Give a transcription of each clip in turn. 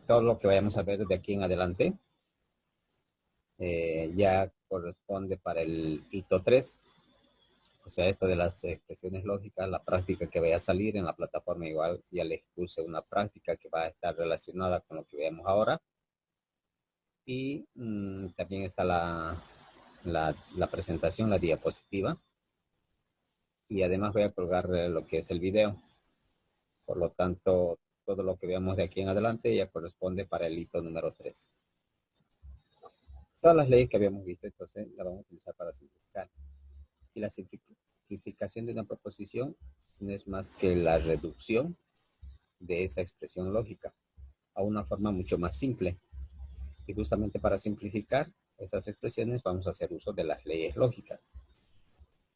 todo lo que vayamos a ver de aquí en adelante ya corresponde para el hito 3. O sea, esto de las expresiones lógicas, la práctica que vaya a salir en la plataforma, igual ya les puse una práctica que va a estar relacionada con lo que vemos ahora. Y también está la presentación, la diapositiva. Y además voy a colgar lo que es el video. Por lo tanto, todo lo que veamos de aquí en adelante ya corresponde para el hito número 3. Todas las leyes que habíamos visto, entonces, las vamos a utilizar para simplificar. Y la simplificación de una proposición no es más que la reducción de esa expresión lógica a una forma mucho más simple. Y justamente para simplificar esas expresiones vamos a hacer uso de las leyes lógicas.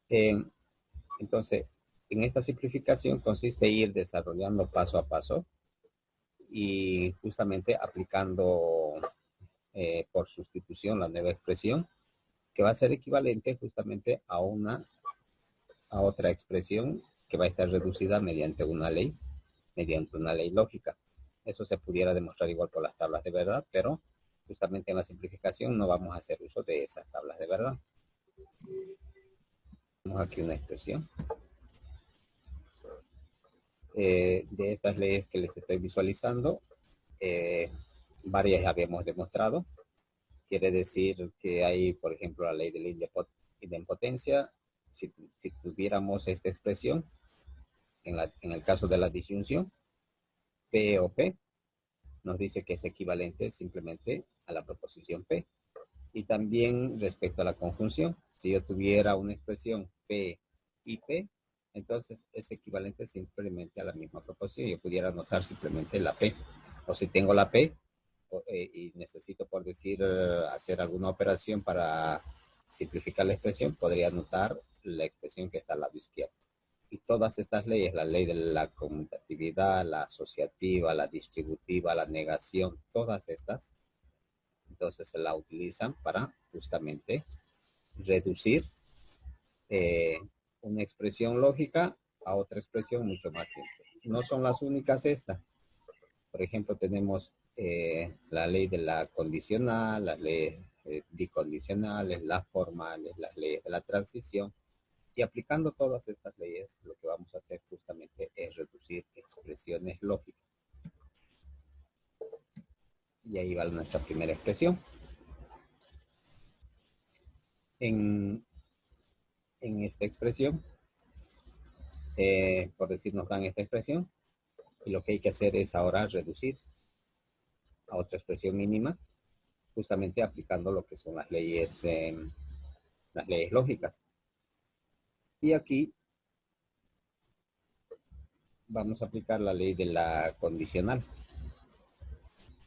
Entonces, en esta simplificación consiste en ir desarrollando paso a paso y justamente aplicando por sustitución la nueva expresión que va a ser equivalente justamente a otra expresión que va a estar reducida mediante una ley lógica. Eso se pudiera demostrar igual por las tablas de verdad, pero justamente en la simplificación no vamos a hacer uso de esas tablas de verdad. Tenemos aquí una expresión de estas leyes que les estoy visualizando. Varias ya habíamos demostrado. Quiere decir que hay, por ejemplo, la ley de la idempotencia. Si tuviéramos esta expresión, en el caso de la disyunción, P o P, nos dice que es equivalente simplemente a la proposición P. Y también respecto a la conjunción, si yo tuviera una expresión P y P, entonces es equivalente simplemente a la misma proposición. Yo pudiera anotar simplemente la P. O si tengo la P y necesito, por decir, hacer alguna operación para simplificar la expresión, podría anotar la expresión que está al lado izquierdo. Y todas estas leyes, la ley de la conmutatividad, la asociativa, la distributiva, la negación, todas estas, entonces se la utilizan para justamente reducir una expresión lógica a otra expresión mucho más simple. No son las únicas estas. Por ejemplo, tenemos la ley de la condicional, las leyes bicondicionales, las formales, las leyes de la transición. Y aplicando todas estas leyes, lo que vamos a hacer justamente es reducir expresiones lógicas. Y ahí va nuestra primera expresión. En esta expresión, por decir, nos dan esta expresión, y lo que hay que hacer es ahora reducir a otra expresión mínima, justamente aplicando lo que son las leyes lógicas. Y aquí vamos a aplicar la ley de la condicional.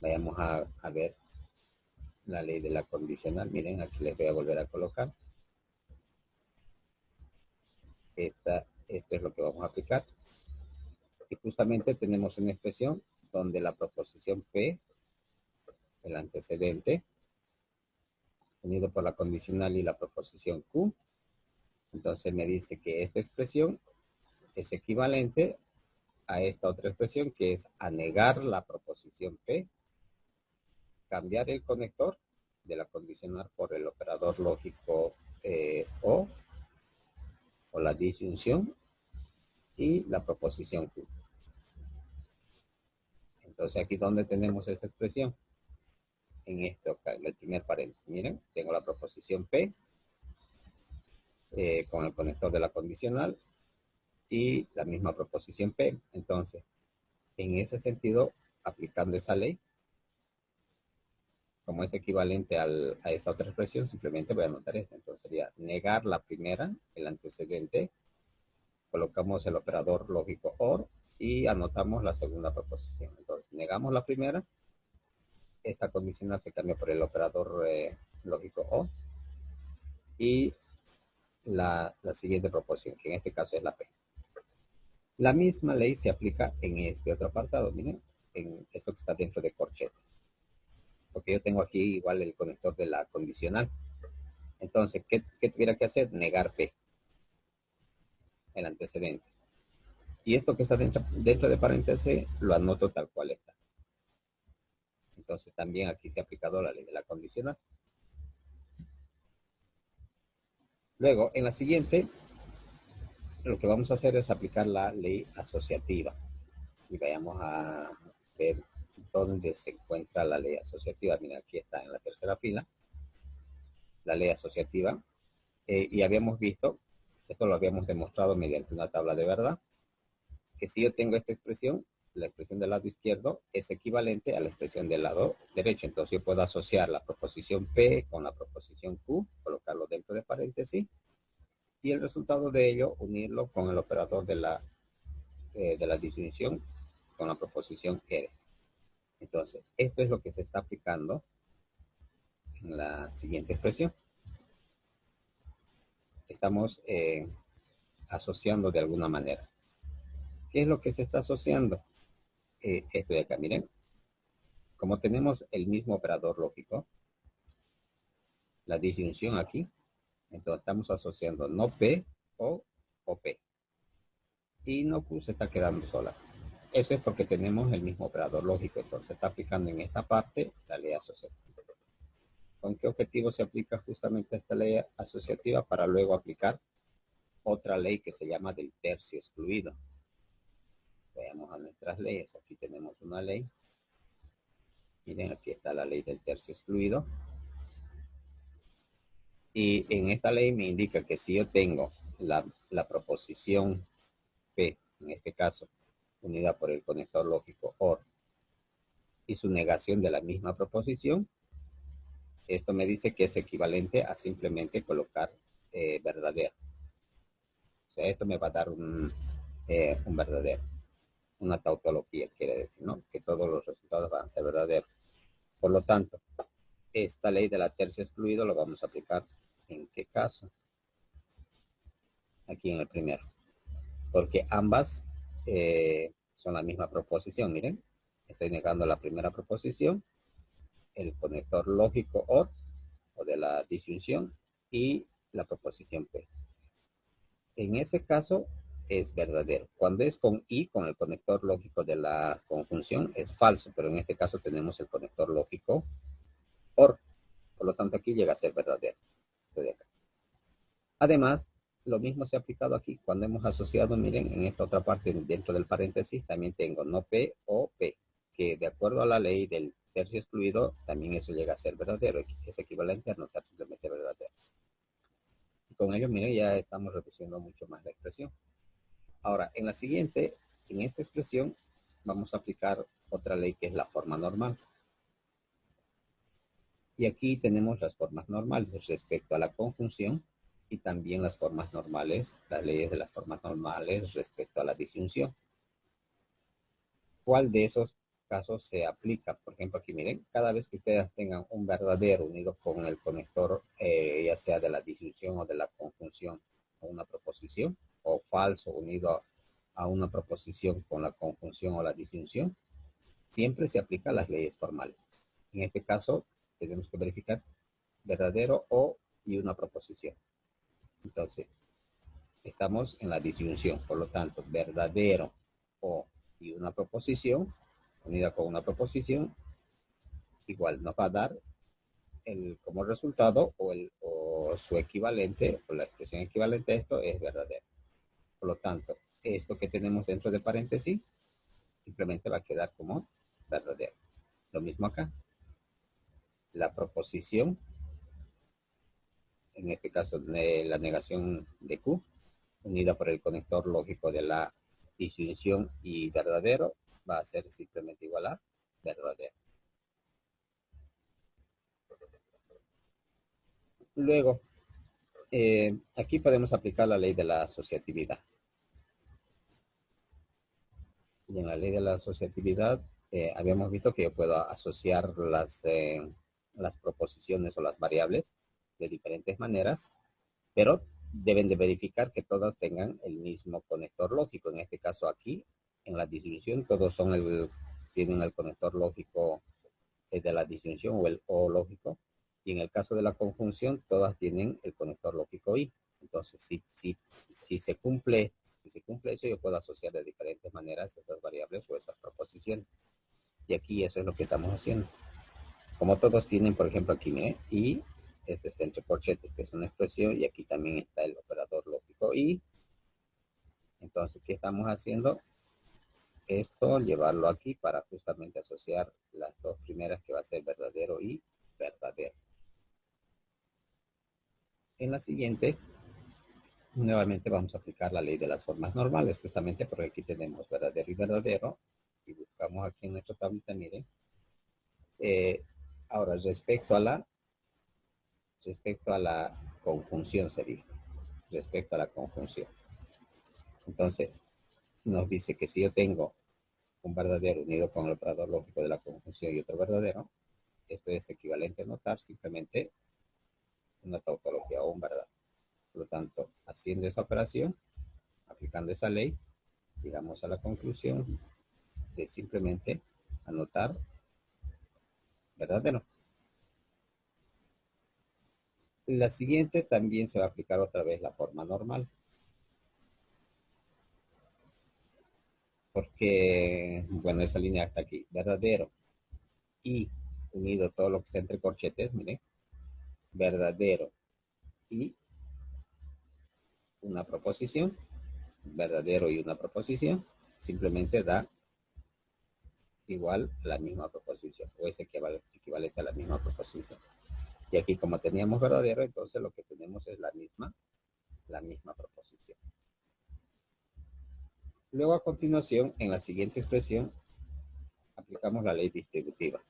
Vayamos a ver la ley de la condicional. Miren, aquí les voy a volver a colocar. Esto es lo que vamos a aplicar. Y justamente tenemos una expresión donde la proposición P, el antecedente, unido por la condicional y la proposición Q, entonces me dice que esta expresión es equivalente a esta otra expresión que es a negar la proposición P, cambiar el conector de la condicional por el operador lógico o la disyunción y la proposición Q. Entonces aquí donde tenemos esta expresión, en el primer paréntesis, miren, tengo la proposición P con el conector de la condicional y la misma proposición P. Entonces, en ese sentido, aplicando esa ley, como es equivalente a esa otra expresión, simplemente voy a anotar esta. Entonces sería negar la primera, el antecedente, colocamos el operador lógico OR y anotamos la segunda proposición. Entonces, negamos la primera, esta condicional se cambia por el operador lógico OR y la siguiente proposición, que en este caso es la P. La misma ley se aplica en este otro apartado, miren, en esto que está dentro de corchetes. Porque yo tengo aquí igual el conector de la condicional. Entonces, ¿qué tuviera que hacer? Negar P, el antecedente. Y esto que está dentro de paréntesis, lo anoto tal cual está. Entonces también aquí se ha aplicado la ley de la condicional. Luego, en la siguiente, lo que vamos a hacer es aplicar la ley asociativa. Y vayamos a ver dónde se encuentra la ley asociativa. Mira, aquí está en la tercera fila, la ley asociativa. Y habíamos visto, esto lo habíamos demostrado mediante una tabla de verdad, que si yo tengo esta expresión, la expresión del lado izquierdo es equivalente a la expresión del lado derecho. Entonces yo puedo asociar la proposición P con la proposición Q, colocarlo dentro de paréntesis, y el resultado de ello unirlo con el operador de la disyunción con la proposición R. Entonces, esto es lo que se está aplicando en la siguiente expresión. Estamos asociando de alguna manera. ¿Qué es lo que se está asociando? Esto de acá, miren. Como tenemos el mismo operador lógico, la disyunción aquí, entonces estamos asociando no P o P. Y no Q se está quedando sola. Eso es porque tenemos el mismo operador lógico, entonces se está aplicando en esta parte la ley asociativa. ¿Con qué objetivo se aplica justamente esta ley asociativa? Para luego aplicar otra ley que se llama del tercio excluido. Veamos a nuestras leyes. Aquí tenemos una ley. Miren, aquí está la ley del tercio excluido. Y en esta ley me indica que si yo tengo la proposición P, en este caso, unida por el conector lógico OR, y su negación de la misma proposición, esto me dice que es equivalente a simplemente colocar verdadero. O sea, esto me va a dar un verdadero. Una tautología quiere decir, ¿no? Que todos los resultados van a ser verdaderos. Por lo tanto, esta ley de la tercia excluido lo vamos a aplicar ¿en qué caso? Aquí en el primero. Porque ambas son la misma proposición. Miren, estoy negando la primera proposición, el conector lógico OR o de la disyunción y la proposición P. En ese caso es verdadero. Cuando es con I, con el conector lógico de la conjunción, es falso, pero en este caso tenemos el conector lógico OR. Por lo tanto, aquí llega a ser verdadero. Además, lo mismo se ha aplicado aquí. Cuando hemos asociado, miren, en esta otra parte, dentro del paréntesis, también tengo no P o P, que de acuerdo a la ley del tercio excluido, también eso llega a ser verdadero. Es equivalente a anotar simplemente verdadero. Y con ello, miren, ya estamos reduciendo mucho más la expresión. Ahora, en la siguiente, en esta expresión, vamos a aplicar otra ley que es la forma normal. Y aquí tenemos las formas normales respecto a la conjunción y también las formas normales, las leyes de las formas normales respecto a la disyunción. ¿Cuál de esos casos se aplica? Por ejemplo, aquí miren, cada vez que ustedes tengan un verdadero unido con el conector, ya sea de la disyunción o de la conjunción o una proposición, o falso unido a una proposición con la conjunción o la disyunción, siempre se aplican las leyes formales. En este caso, tenemos que verificar verdadero o y una proposición. Entonces, estamos en la disyunción, por lo tanto, verdadero o y una proposición, unida con una proposición, igual nos va a dar como resultado o su equivalente, o la expresión equivalente a esto es verdadero. Por lo tanto, esto que tenemos dentro de paréntesis, simplemente va a quedar como verdadero. Lo mismo acá. La proposición, en este caso la negación de Q, unida por el conector lógico de la disyunción y verdadero, va a ser simplemente igual a verdadero. Luego, aquí podemos aplicar la ley de la asociatividad. Y en la ley de la asociatividad, habíamos visto que yo puedo asociar las proposiciones o las variables de diferentes maneras, pero deben de verificar que todas tengan el mismo conector lógico. En este caso aquí, en la disyunción, todos tienen el conector lógico de la disyunción o el O lógico. Y en el caso de la conjunción, todas tienen el conector lógico I. Entonces, si se cumple eso, yo puedo asociar de diferentes maneras esas variables o esas proposiciones. Y aquí eso es lo que estamos haciendo. como todos tienen, por ejemplo, aquí, ¿eh? Y este está entre corchetes, que es una expresión, y aquí también está el operador lógico y. Entonces, ¿qué estamos haciendo? Esto, llevarlo aquí para justamente asociar las dos primeras, que va a ser verdadero y verdadero. En la siguiente, nuevamente vamos a aplicar la ley de las formas normales, justamente porque aquí tenemos verdadero y verdadero, y buscamos aquí en nuestra tablita, miren. Ahora, respecto a la conjunción sería, respecto a la conjunción. Entonces, nos dice que si yo tengo un verdadero unido con el operador lógico de la conjunción y otro verdadero, esto es equivalente a notar simplemente una tautología o un verdadero. Por lo tanto, haciendo esa operación, aplicando esa ley, llegamos a la conclusión de simplemente anotar verdadero. La siguiente también se va a aplicar otra vez la forma normal. Porque, bueno, esa línea está aquí, verdadero y unido todo lo que está entre corchetes, miren, verdadero y una proposición, verdadero y una proposición, simplemente da igual la misma proposición, o es equivalente a la misma proposición. Y aquí, como teníamos verdadero, entonces lo que tenemos es la misma proposición. Luego, a continuación, en la siguiente expresión, aplicamos la ley distributiva.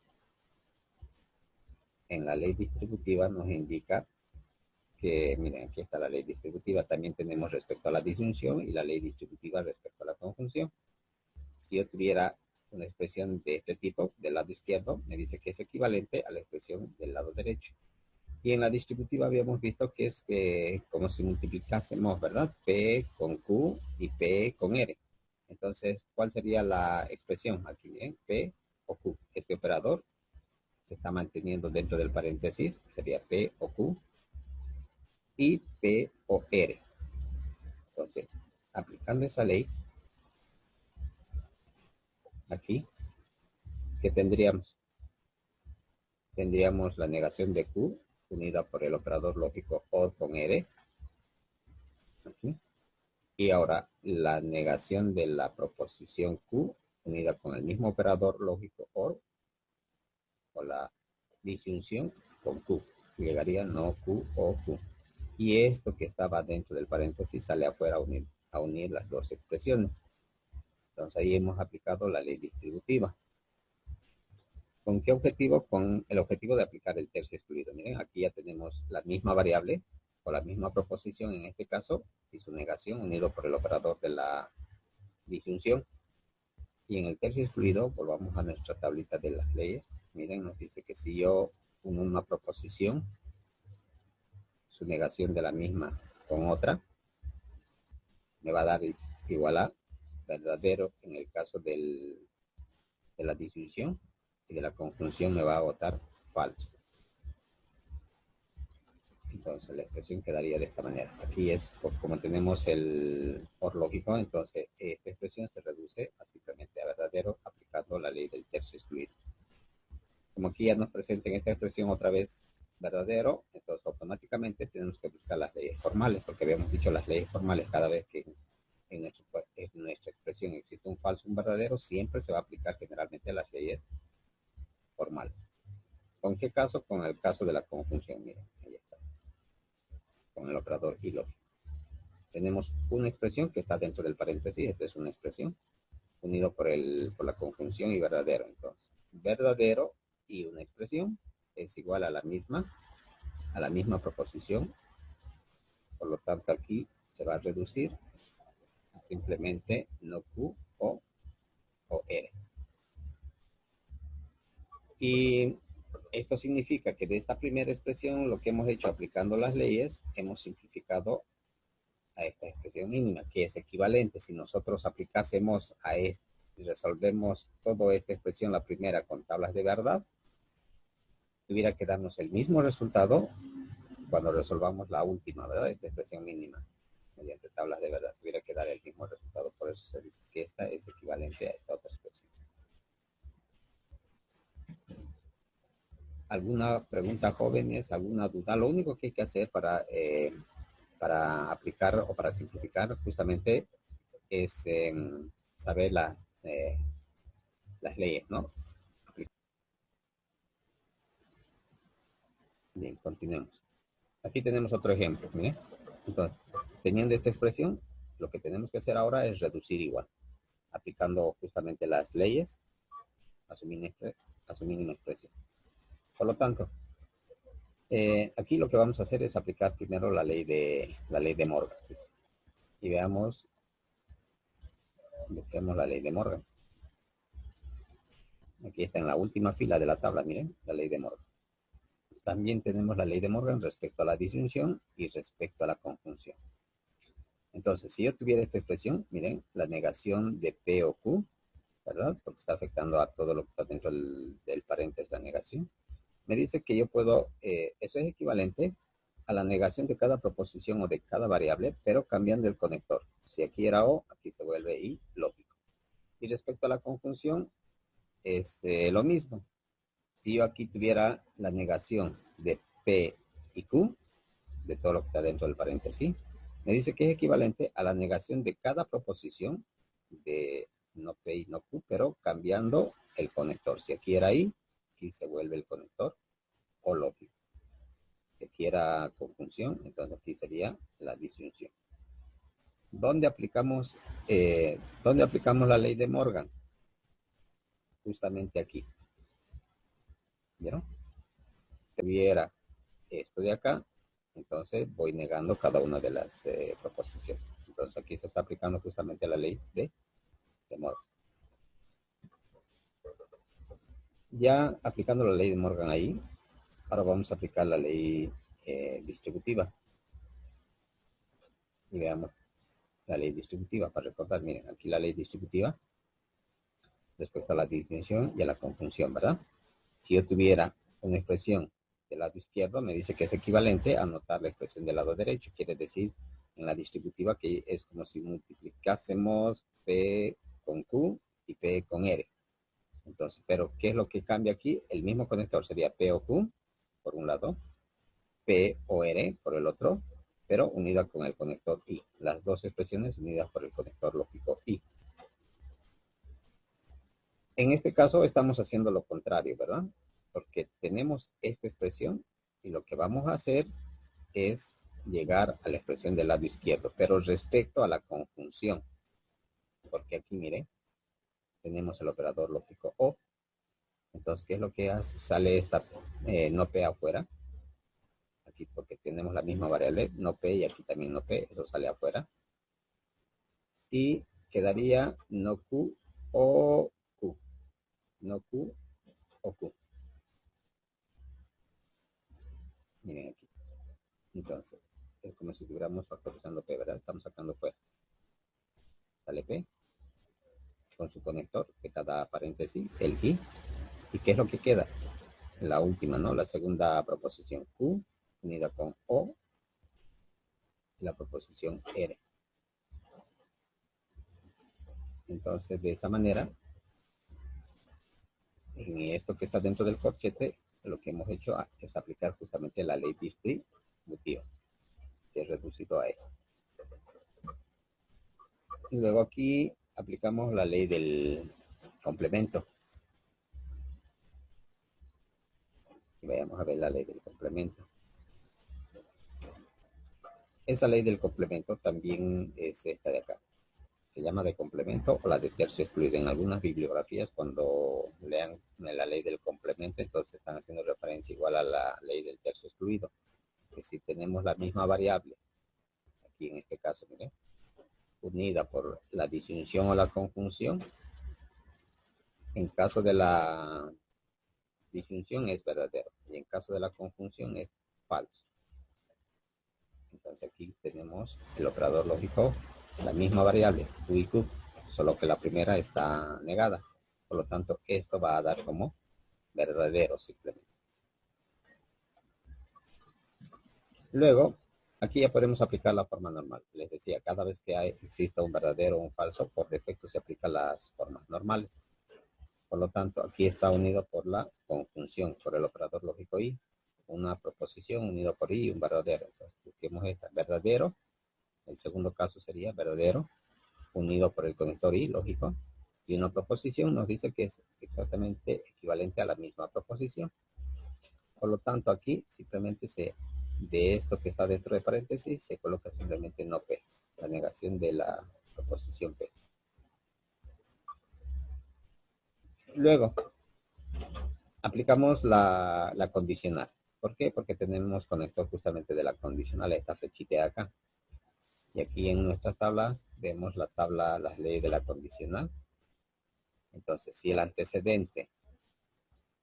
En la ley distributiva nos indica que, miren, aquí está la ley distributiva. También tenemos respecto a la disyunción y la ley distributiva respecto a la conjunción. Si yo tuviera una expresión de este tipo del lado izquierdo, me dice que es equivalente a la expresión del lado derecho. Y en la distributiva habíamos visto que es como si multiplicásemos, ¿verdad? P con Q y P con R. Entonces, ¿cuál sería la expresión aquí? P o Q. Este operador se está manteniendo dentro del paréntesis, sería P o Q, y P o R. Entonces, aplicando esa ley, aquí, ¿qué tendríamos? Tendríamos la negación de Q unida por el operador lógico OR con R. Aquí. Y ahora la negación de la proposición Q unida con el mismo operador lógico OR, o la disyunción con Q. Llegaría no Q o Q. Y esto que estaba dentro del paréntesis sale afuera a unir las dos expresiones. Entonces ahí hemos aplicado la ley distributiva. ¿Con qué objetivo? Con el objetivo de aplicar el tercio excluido. Miren, aquí ya tenemos la misma variable o la misma proposición en este caso y su negación unido por el operador de la disyunción. Y en el tercio excluido, volvamos a nuestra tablita de las leyes. Miren, nos dice que si yo uno una proposición, su negación de la misma con otra, me va a dar igual a verdadero en el caso de la disyunción, y de la conjunción me va a votar falso. Entonces la expresión quedaría de esta manera. Aquí es como tenemos el OR lógico, entonces esta expresión se reduce a simplemente a verdadero aplicando la ley del tercio excluido. Como aquí ya nos presenta en esta expresión otra vez verdadero, entonces automáticamente tenemos que buscar las leyes formales, porque habíamos dicho las leyes formales cada vez que en nuestra expresión existe un falso y un verdadero, siempre se va a aplicar generalmente las leyes formales. ¿Con qué caso? Con el caso de la conjunción. Miren, ahí está. Con el operador y lógico. Tenemos una expresión que está dentro del paréntesis. Esta es una expresión unido por la conjunción y verdadero. Entonces, verdadero y una expresión es igual a la misma proposición. Por lo tanto, aquí se va a reducir a simplemente no Q o R. Y esto significa que de esta primera expresión, lo que hemos hecho aplicando las leyes, hemos simplificado a esta expresión mínima, que es equivalente. Si nosotros aplicásemos a esto y resolvemos toda esta expresión, la primera, con tablas de verdad, tuviera que darnos el mismo resultado cuando resolvamos la última, ¿verdad? Esta expresión mínima, mediante tablas de verdad, tuviera que dar el mismo resultado. Por eso se dice que esta es equivalente a esta otra expresión. ¿Alguna pregunta, jóvenes? ¿Alguna duda? Lo único que hay que hacer para aplicar o para simplificar justamente es saber las leyes, ¿no? Bien, continuemos. Aquí tenemos otro ejemplo, miren. Entonces, teniendo esta expresión, lo que tenemos que hacer ahora es reducir igual, aplicando justamente las leyes a su mínima expresión. Por lo tanto, aquí lo que vamos a hacer es aplicar primero la ley de Morgan. Y busquemos la ley de Morgan. Aquí está en la última fila de la tabla, miren, la ley de Morgan. También tenemos la ley de Morgan respecto a la disyunción y respecto a la conjunción. Entonces, si yo tuviera esta expresión, miren, la negación de P o Q, ¿verdad? Porque está afectando a todo lo que está dentro del paréntesis, la negación. Me dice que yo puedo, eso es equivalente a la negación de cada proposición o de cada variable, pero cambiando el conector. Si aquí era O, aquí se vuelve I, lógico. Y respecto a la conjunción, es lo mismo. Si yo aquí tuviera la negación de P y Q, de todo lo que está dentro del paréntesis, me dice que es equivalente a la negación de cada proposición de no P y no Q, pero cambiando el conector. Si aquí era I, aquí se vuelve el conector o lógico. Si aquí era conjunción, entonces aquí sería la disyunción. ¿Dónde aplicamos la ley de Morgan? Justamente aquí. ¿Vieron? Si tuviera esto de acá, entonces voy negando cada una de las proposiciones. Entonces aquí se está aplicando justamente la ley de Morgan. Ya aplicando la ley de Morgan ahí, ahora vamos a aplicar la ley distributiva. Y veamos la ley distributiva para recordar, miren, aquí la ley distributiva respecto a la disyunción y a la conjunción, ¿verdad? Si yo tuviera una expresión del lado izquierdo, me dice que es equivalente a anotar la expresión del lado derecho. Quiere decir, en la distributiva, que es como si multiplicásemos P con Q y P con R. Entonces, pero ¿qué es lo que cambia aquí? El mismo conector sería P o Q, por un lado, P o R por el otro, pero unida con el conector I. Las dos expresiones unidas por el conector lógico I. En este caso estamos haciendo lo contrario, ¿verdad? Porque tenemos esta expresión y lo que vamos a hacer es llegar a la expresión del lado izquierdo, pero respecto a la conjunción. Porque aquí, miren, tenemos el operador lógico O. Entonces, ¿qué es lo que hace? Sale esta no P afuera. Aquí porque tenemos la misma variable, no P, y aquí también no P, eso sale afuera. Y quedaría no Q o Q. No Q o Q. Miren aquí. Entonces, es como si estuviéramos factorizando P, ¿verdad? Estamos sacando fuera. Sale P con su conector, que cada paréntesis, el I. ¿Y qué es lo que queda? La última, ¿no? La segunda proposición, Q, unida con O, y la proposición R. Entonces, de esa manera, en esto que está dentro del corchete, lo que hemos hecho es aplicar justamente la ley distributiva, que es reducido a E. Y luego aquí aplicamos la ley del complemento. Y vayamos a ver la ley del complemento. Esa ley del complemento también es esta de acá. Se llama de complemento o la de tercio excluido. En algunas bibliografías, cuando lean la ley del complemento, entonces están haciendo referencia igual a la ley del tercio excluido. Que si tenemos la misma variable, aquí en este caso, miren, unida por la disyunción o la conjunción, en caso de la disyunción es verdadero y en caso de la conjunción es falso. Entonces aquí tenemos el operador lógico, la misma variable, Q y Q, solo que la primera está negada. Por lo tanto, esto va a dar como verdadero simplemente. Luego, aquí ya podemos aplicar la forma normal. Les decía, cada vez que exista un verdadero o un falso, por defecto se aplican las formas normales. Por lo tanto, aquí está unido por la conjunción, por el operador lógico y. Una proposición unido por y un verdadero. Entonces, busquemos esta, verdadero. El segundo caso sería verdadero unido por el conector y, lógico. Y una proposición nos dice que es exactamente equivalente a la misma proposición. Por lo tanto, aquí simplemente de esto que está dentro de paréntesis se coloca simplemente no P, la negación de la proposición P. Luego, aplicamos la condicional. ¿Por qué? Porque tenemos conector justamente de la condicional, esta flechita de acá. Y aquí en nuestras tablas vemos las leyes de la condicional. Entonces, si el antecedente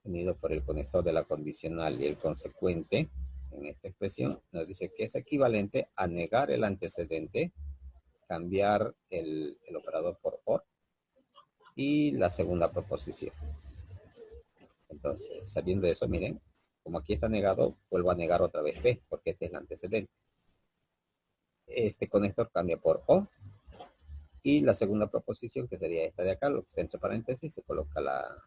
unido por el conector de la condicional y el consecuente en esta expresión nos dice que es equivalente a negar el antecedente, cambiar el operador por OR y la segunda proposición. Entonces, sabiendo eso, miren, como aquí está negado, vuelvo a negar otra vez P, porque este es el antecedente. Este conector cambia por O. Y la segunda proposición, que sería esta de acá, lo que está entre paréntesis, se coloca la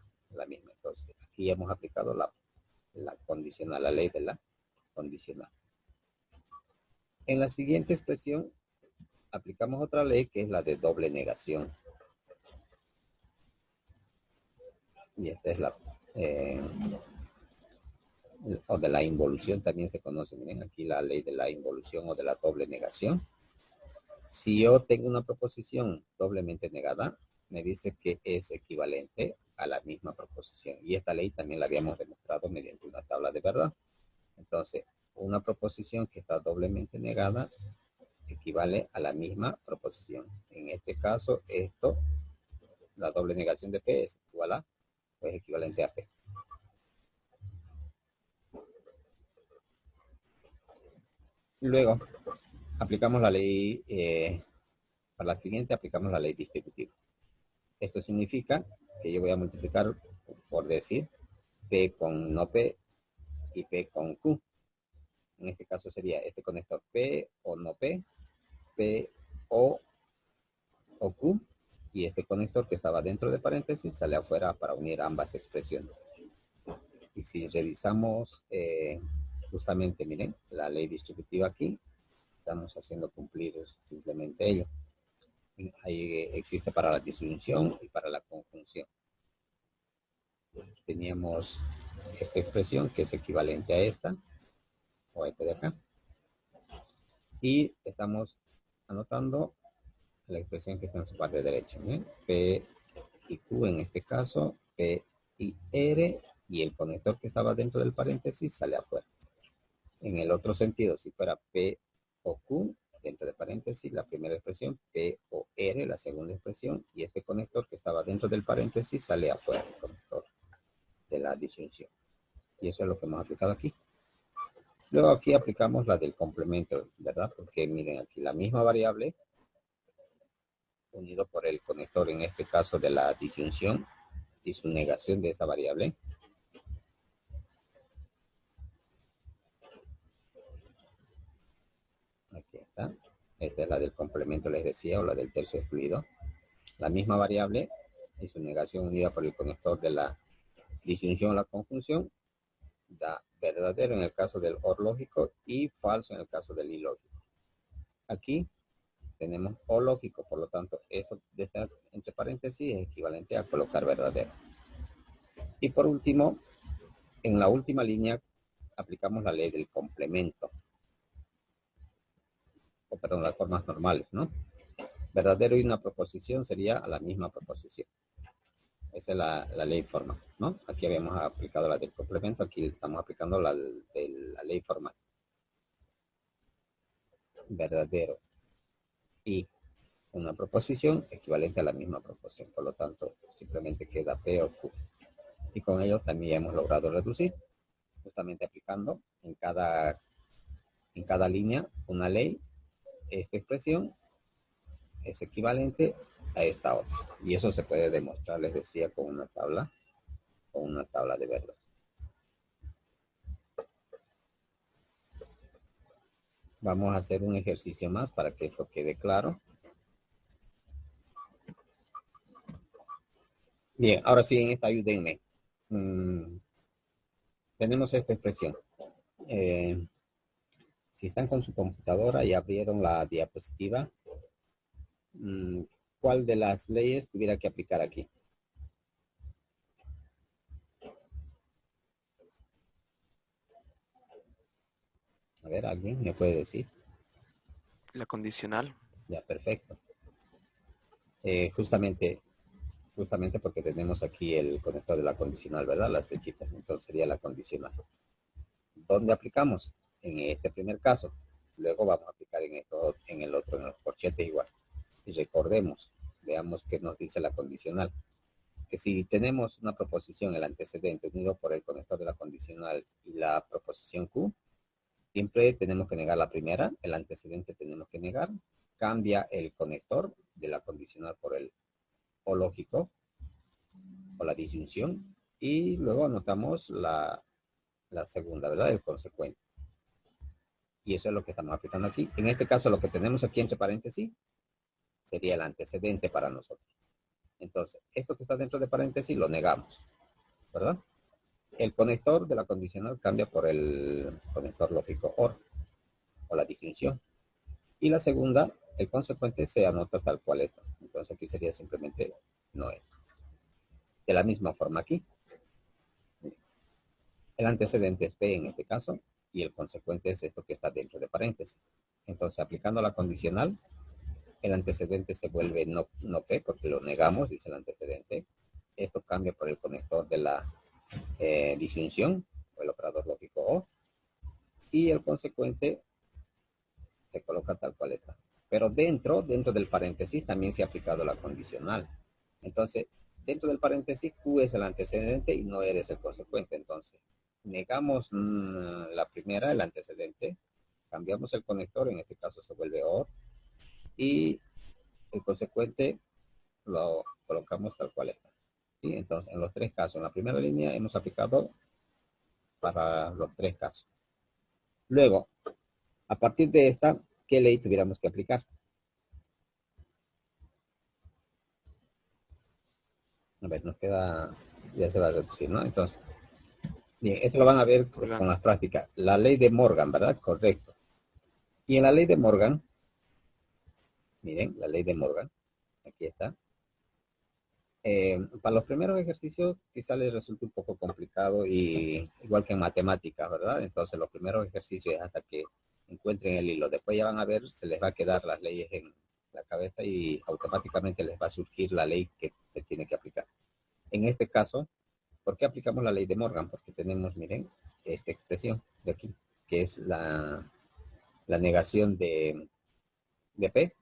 misma. Entonces, aquí hemos aplicado la condicional, la ley de la condicional. En la siguiente expresión, aplicamos otra ley que es la de doble negación. Y esta es o de la involución también se conoce. Miren aquí la ley de la involución o de la doble negación. Si yo tengo una proposición doblemente negada, me dice que es equivalente a la misma proposición. Y esta ley también la habíamos demostrado mediante una tabla de verdad. Entonces, una proposición que está doblemente negada equivale a la misma proposición. En este caso, la doble negación de P es igual a, pues equivalente a P. Luego, aplicamos la ley, para la siguiente aplicamos la ley distributiva. Esto significa que yo voy a multiplicar, por decir, P con no P y P con Q. En este caso sería este conector P o no P, P o Q, y este conector que estaba dentro de paréntesis sale afuera para unir ambas expresiones. Y si revisamos justamente, miren, la ley distributiva aquí, estamos haciendo cumplir simplemente ello. Ahí existe para la disyunción y para la conjunción. Teníamos esta expresión que es equivalente a esta, o esta de acá. Y estamos anotando la expresión que está en su parte derecha. ¿Eh? P y Q en este caso, P y R, y el conector que estaba dentro del paréntesis sale afuera. En el otro sentido, si fuera P o Q, dentro de paréntesis, la primera expresión, P o R, la segunda expresión, y este conector que estaba dentro del paréntesis sale afuera, el conector de la disyunción. Y eso es lo que hemos aplicado aquí. Luego aquí aplicamos la del complemento, ¿verdad? Porque miren aquí la misma variable unido por el conector, en este caso de la disyunción y su negación de esa variable. Aquí está. Esta es la del complemento, les decía, o la del tercio excluido. La misma variable y su negación unida por el conector de la disyunción o la conjunción da verdadero en el caso del OR lógico y falso en el caso del ilógico. Aquí tenemos O lógico, por lo tanto, eso de estar entre paréntesis es equivalente a colocar verdadero. Y por último, en la última línea aplicamos la ley del complemento. O perdón, las formas normales, ¿no? Verdadero y una proposición sería a la misma proposición. Esa es la ley formal, ¿no? Aquí habíamos aplicado la del complemento, aquí estamos aplicando la ley formal. Verdadero y una proposición equivalente a la misma proposición. Por lo tanto, simplemente queda P o Q. Y con ello también hemos logrado reducir, justamente aplicando en cada línea una ley. Esta expresión es equivalente a esta otra. Y eso se puede demostrar, les decía, con una tabla de verdad. Vamos a hacer un ejercicio más para que esto quede claro. Bien, ahora sí, en esta ayúdenme. Tenemos esta expresión. Eh, si están con su computadora y abrieron la diapositiva, ¿cuál de las leyes tuviera que aplicar aquí? A ver, ¿alguien me puede decir? La condicional. Ya, perfecto. Justamente porque tenemos aquí el conector de la condicional, ¿verdad? Las flechitas, entonces sería la condicional. ¿Dónde aplicamos? En este primer caso. Luego vamos a aplicar en el otro, en los corchetes igual. Y recordemos, veamos qué nos dice la condicional. Que si tenemos una proposición, el antecedente unido por el conector de la condicional y la proposición Q, siempre tenemos que negar la primera, el antecedente tenemos que negar, cambia el conector de la condicional por el o lógico o la disyunción y luego anotamos la segunda, ¿verdad? El consecuente. Y eso es lo que estamos aplicando aquí. En este caso, lo que tenemos aquí entre paréntesis sería el antecedente para nosotros. Entonces, esto que está dentro de paréntesis lo negamos, ¿verdad? El conector de la condicional cambia por el conector lógico OR o la disjunción. Y la segunda, el consecuente se anota tal cual está. Entonces aquí sería simplemente no es. De la misma forma aquí. El antecedente es P en este caso y el consecuente es esto que está dentro de paréntesis. Entonces aplicando la condicional, el antecedente se vuelve no P porque lo negamos, dice el antecedente. Esto cambia por el conector de la disyunción o el operador lógico O y el consecuente se coloca tal cual está. Pero dentro del paréntesis también se ha aplicado la condicional. Entonces, dentro del paréntesis, Q es el antecedente y no eres el consecuente. Entonces, negamos la primera, el antecedente, cambiamos el conector, en este caso se vuelve OR, y el consecuente lo colocamos tal cual está. ¿Sí? Entonces, en los tres casos, en la primera línea hemos aplicado para los tres casos. Luego, a partir de esta, ¿qué ley tuviéramos que aplicar? A ver, nos queda, ya se va a reducir, ¿no? Entonces, bien, esto lo van a ver con Morgan. las prácticas. La ley de Morgan, ¿verdad? Correcto. Y en la ley de Morgan, miren, la ley de Morgan, aquí está. Para los primeros ejercicios quizá les resulte un poco complicado y igual que en matemáticas, ¿verdad? Entonces los primeros ejercicios hasta que encuentren el hilo. Después ya van a ver, se les va a quedar las leyes en la cabeza y automáticamente les va a surgir la ley que se tiene que aplicar. En este caso, ¿por qué aplicamos la ley de Morgan? Porque tenemos, miren, esta expresión de aquí, que es la negación de P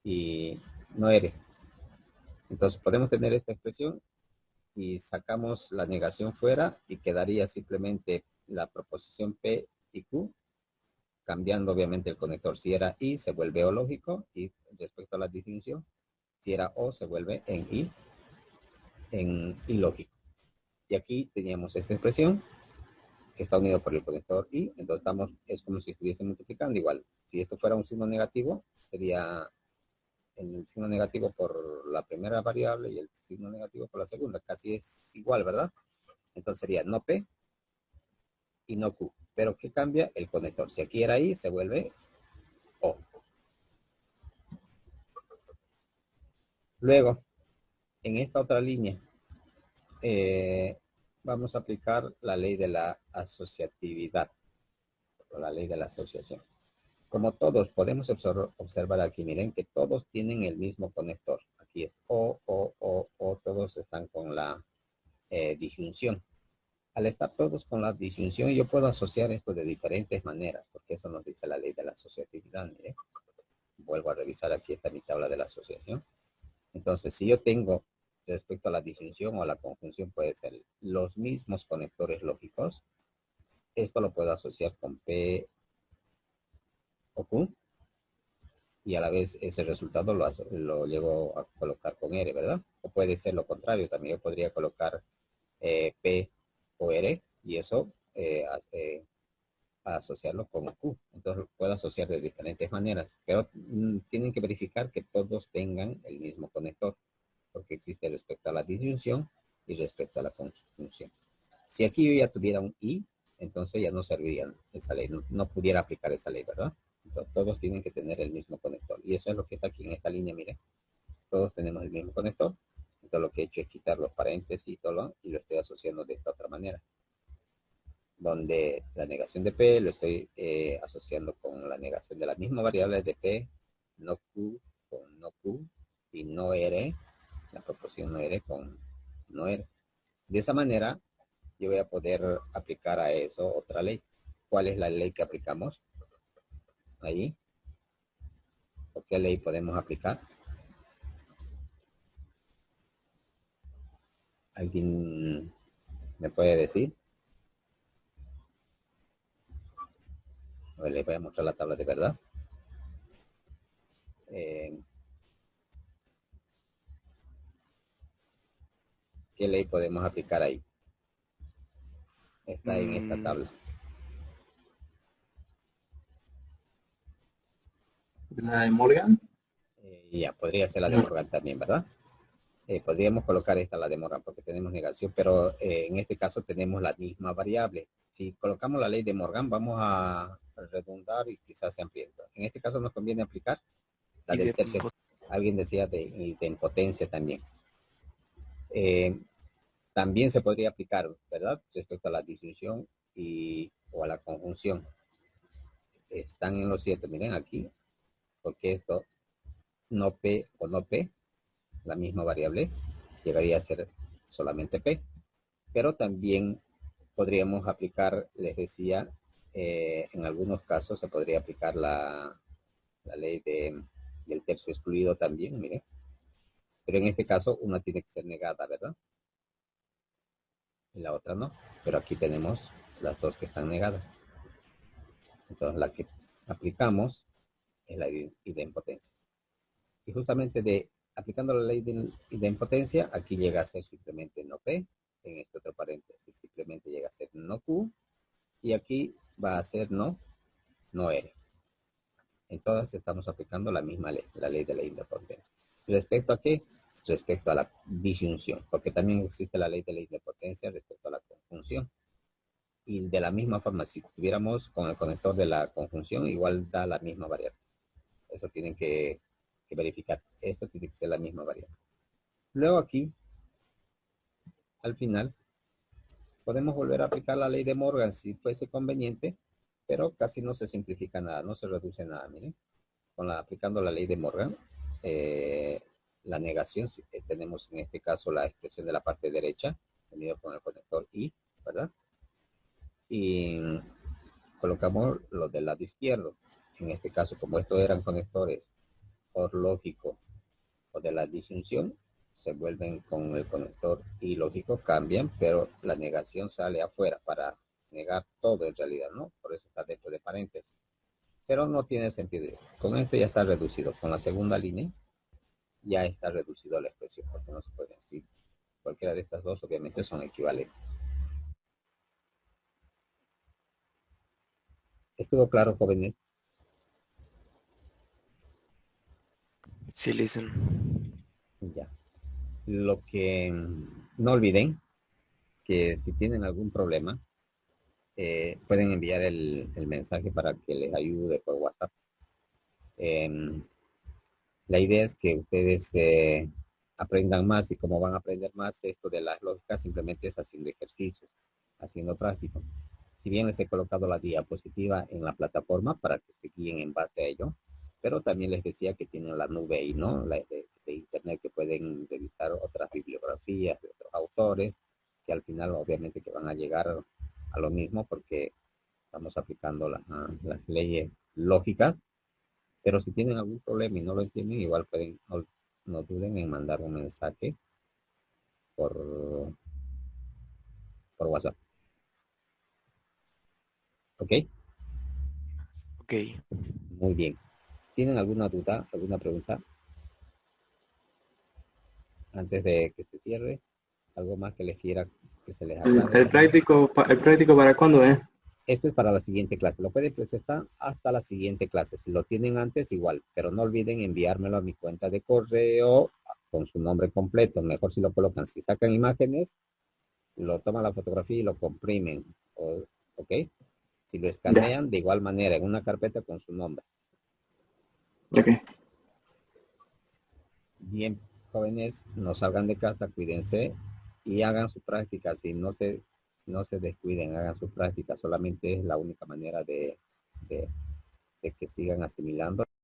y no R. Entonces podemos tener esta expresión y sacamos la negación fuera y quedaría simplemente la proposición P y Q, cambiando obviamente el conector. Si era I, se vuelve O lógico y respecto a la distinción, si era O, se vuelve en I lógico. Y aquí teníamos esta expresión que está unido por el conector I, entonces es como si estuviese multiplicando igual. Si esto fuera un signo negativo, sería el signo negativo por la primera variable y el signo negativo por la segunda. Casi es igual, ¿verdad? Entonces sería no P y no Q. Pero ¿qué cambia? El conector. Si aquí era I, se vuelve O. Luego, en esta otra línea, eh, vamos a aplicar la ley de la asociatividad, o la ley de la asociación. Como todos podemos observar aquí, miren que todos tienen el mismo conector. Aquí es O, todos están con la disyunción. Al estar todos con la disyunción, yo puedo asociar esto de diferentes maneras, porque eso nos dice la ley de la asociatividad. Miren. Vuelvo a revisar aquí esta mi tabla de la asociación. Entonces, si yo tengo respecto a la disyunción o a la conjunción, puede ser los mismos conectores lógicos. Esto lo puedo asociar con P o Q y a la vez ese resultado lo llevo a colocar con R, ¿verdad? O puede ser lo contrario, también yo podría colocar P o R y eso a asociarlo con Q. Entonces puedo asociar de diferentes maneras, pero tienen que verificar que todos tengan el mismo conector. porque existe respecto a la disyunción y respecto a la conjunción. Si aquí yo ya tuviera un y, entonces ya no serviría esa ley, no pudiera aplicar esa ley, ¿verdad? Entonces, todos tienen que tener el mismo conector. Y eso es lo que está aquí en esta línea, miren. Todos tenemos el mismo conector. Entonces lo que he hecho es quitar los paréntesis y todo, y lo estoy asociando de esta otra manera. Donde la negación de P lo estoy asociando con la negación de las mismas variables de P, no Q con no Q, y no R, la proporción no R con no R. De esa manera, yo voy a poder aplicar a eso otra ley. ¿Cuál es la ley que aplicamos? Ahí. ¿O qué ley podemos aplicar? ¿Alguien me puede decir? A ver, les voy a mostrar la tabla de verdad. ¿Qué ley podemos aplicar ahí? Está en esta tabla. ¿La de Morgan? Ya, podría ser la de Morgan también, ¿verdad? Podríamos colocar esta, la de Morgan, porque tenemos negación, pero en este caso tenemos la misma variable. Si colocamos la ley de Morgan, vamos a redundar y quizás se amplíe. En este caso nos conviene aplicar la del tercio. Alguien decía de impotencia también. También se podría aplicar, ¿verdad? Respecto a la disyunción o a la conjunción. Están en los 7, miren aquí, porque esto no P o no P, la misma variable, llegaría a ser solamente P. Pero también podríamos aplicar, les decía, en algunos casos se podría aplicar la ley del tercio excluido también, miren. Pero en este caso una tiene que ser negada, ¿verdad? Y la otra no. Pero aquí tenemos las dos que están negadas. Entonces la que aplicamos es la idempotencia. Y justamente aplicando la ley de idempotencia, aquí llega a ser simplemente no P, en este otro paréntesis simplemente llega a ser no Q, y aquí va a ser no R. Entonces estamos aplicando la misma ley, la ley de la idempotencia. ¿Respecto a qué? Respecto a la disyunción, porque también existe la ley de la idempotencia respecto a la conjunción. Y de la misma forma, si tuviéramos con el conector de la conjunción, igual da la misma variable. Eso tienen que verificar. Esto tiene que ser la misma variable. Luego aquí, al final, podemos volver a aplicar la ley de Morgan si fuese conveniente, pero casi no se simplifica nada, no se reduce nada. Miren, aplicando la ley de Morgan, la negación, tenemos en este caso la expresión de la parte derecha, unido con el conector I, ¿verdad? Y colocamos lo del lado izquierdo. En este caso, como estos eran conectores OR lógico o de la disyunción, se vuelven con el conector I lógico, cambian, pero la negación sale afuera para negar todo en realidad, ¿no? Por eso está dentro de paréntesis. Pero no tiene sentido. Con esto ya está reducido. Con la segunda línea ya está reducido la expresión, porque no se puede decir. Cualquiera de estas dos obviamente son equivalentes. ¿Estuvo claro, jóvenes? Sí, listen. Ya. Lo que no olviden que si tienen algún problema, pueden enviar el mensaje para que les ayude por WhatsApp. La idea es que ustedes aprendan más, y como van a aprender más esto de las lógicas, simplemente es haciendo ejercicios, haciendo práctico. Si bien les he colocado la diapositiva en la plataforma para que se guíen en base a ello, pero también les decía que tienen la nube y no la de internet, que pueden revisar otras bibliografías de otros autores, que al final obviamente que van a llegar a lo mismo porque estamos aplicando las leyes lógicas. Pero si tienen algún problema y no lo entienden, igual pueden, no duden en mandar un mensaje por WhatsApp. ¿Ok? Ok. Muy bien. ¿Tienen alguna duda, alguna pregunta? Antes de que se cierre, algo más que les quiera que se les aclare. ¿El práctico para cuándo es? Esto es para la siguiente clase. Lo pueden presentar hasta la siguiente clase. Si lo tienen antes, igual. Pero no olviden enviármelo a mi cuenta de correo con su nombre completo. Mejor si lo colocan. Si sacan imágenes, lo toman la fotografía y lo comprimen. ¿Ok? Si lo Ya. escanean, de igual manera, en una carpeta con su nombre. Ok. Bien, jóvenes, no salgan de casa, cuídense y hagan su práctica. Si no se descuiden, hagan su práctica. Solamente es la única manera de que sigan asimilando